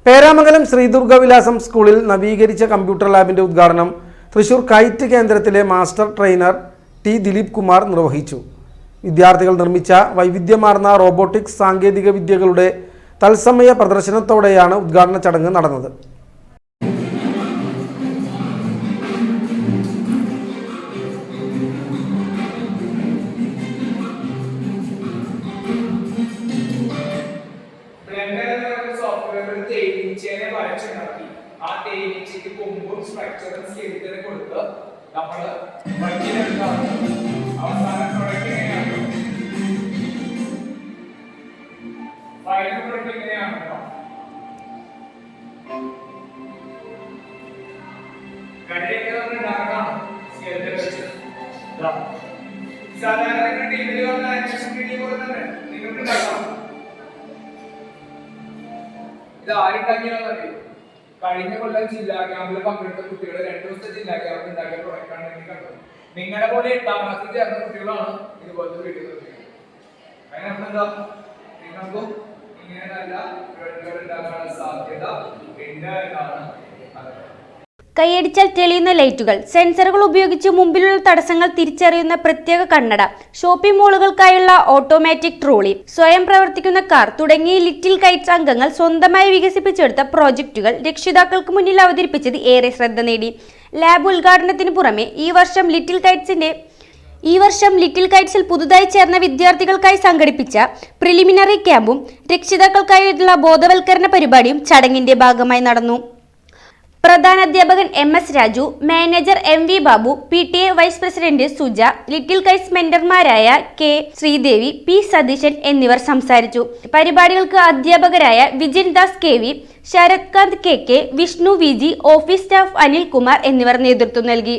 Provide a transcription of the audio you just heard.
പേരാമംഗലം ശ്രീദുർഗവിലാസം സ്കൂളിൽ നവീകരിച്ച കമ്പ്യൂട്ടർ ലാബിന്റെ ഉദ്ഘാടനം തൃശൂർ കൈറ്റ് കേന്ദ്രത്തിലെ master trainer T Dileep Kumar നിർവഹിച്ചു. വിദ്യാർത്ഥികൾ നിർമ്മിച്ച വൈവിധ്യമാർന്ന റോബോട്ടിക്സ് സാങ്കേതിക വിദ്യകളുടെ തത്സമയ പ്രദർശനത്തോടെയാണ് ഉദ്ഘാടന ചടങ്ങ് നടന്നത്. ആ തേനീച്ചയ്ക്ക് കൊമ്പും സ്ട്രക്ചറും സ്കെലിറ്റനും കൊടുത്ത് നമ്മൾ അവസാന പ്രൊഡക്റ്റ് എങ്ങനെയാണ് ഫൈനൽ പ്രൊഡക്റ്റ് എങ്ങനെയാണ് കണ്ടിയൊക്കെ നമ്മൾ ഉണ്ടാക്കണം സ്കെലിറ്റൻ വെച്ച് സാധാരണ ടീമിൽ വന്ന ആനിമേഷൻ വീഡിയോ പോലെ തന്നെ നിങ്ങൾക്ക് ഉണ്ടാക്കാം. ഇത് ആരുണ്ടാക്കിയാണെന്നറിയോ? കഴിഞ്ഞ കൊല്ലം ജില്ലാ ക്യാമ്പിൽ പങ്കെടുത്ത കുട്ടികൾ 2 ദിവസത്തെ ജില്ലാ ക്യാമ്പിൽ ഉണ്ടാക്കിയ പ്രൊഡക്റ്റാണ് എനിക്ക് കണ്ടത്. നിങ്ങളുടെ പോലെ 8ാം ക്ലാസ്സിൽ ചേർന്ന കുട്ടികളാണ് ഇതുപോലത്തെ വീഡിയോ നിർമ്മിക്കുന്നത്. അതിനർത്ഥം നിങ്ങൾക്കും ഇങ്ങനെ നല്ല പ്രൊഡക്റ്റുകൾ ഉണ്ടാക്കാനുള്ള സാധ്യത ഉണ്ട് എന്നാണ്. കൈയടിച്ചാൽ തെളിയുന്ന ലൈറ്റുകൾ, സെൻസറുകൾ ഉപയോഗിച്ച് മുമ്പിലുള്ള തടസ്സങ്ങൾ തിരിച്ചറിയുന്ന പ്രത്യേക കണ്ണട, ഷോപ്പിംഗ് മോളുകൾക്കായുള്ള ഓട്ടോമാറ്റിക് ട്രോളി, സ്വയം പ്രവർത്തിക്കുന്ന കാർ തുടങ്ങിയ ലിറ്റിൽ കൈറ്റ്സ് അംഗങ്ങൾ സ്വന്തമായി വികസിപ്പിച്ചെടുത്ത പ്രോജക്റ്റുകൾ രക്ഷിതാക്കൾക്ക് മുന്നിൽ അവതരിപ്പിച്ചത് ഏറെ ശ്രദ്ധ നേടി. ലാബ് ഉദ്ഘാടനത്തിന് പുറമെ ഈ വർഷം ലിറ്റിൽ കൈറ്റ്സിൽ പുതുതായി ചേർന്ന വിദ്യാർത്ഥികൾക്കായി സംഘടിപ്പിച്ച പ്രിലിമിനറി ക്യാമ്പും രക്ഷിതാക്കൾക്കായുള്ള ബോധവൽക്കരണ പരിപാടിയും ചടങ്ങിന്റെ ഭാഗമായി നടന്നു. പ്രധാനാധ്യാപകൻ MS Raju, manager MV Babu, PTA vice president Suja, Little Kites മെന്റർമാരായ K ശ്രീദേവി, P സതീശൻ എന്നിവർ സംസാരിച്ചു. പരിപാടികൾക്ക് അധ്യാപകരായ Vijin Das KV, Sarathkanth KK, Vishnu VG, office staff Anil Kumar എന്നിവർ നേതൃത്വം നൽകി.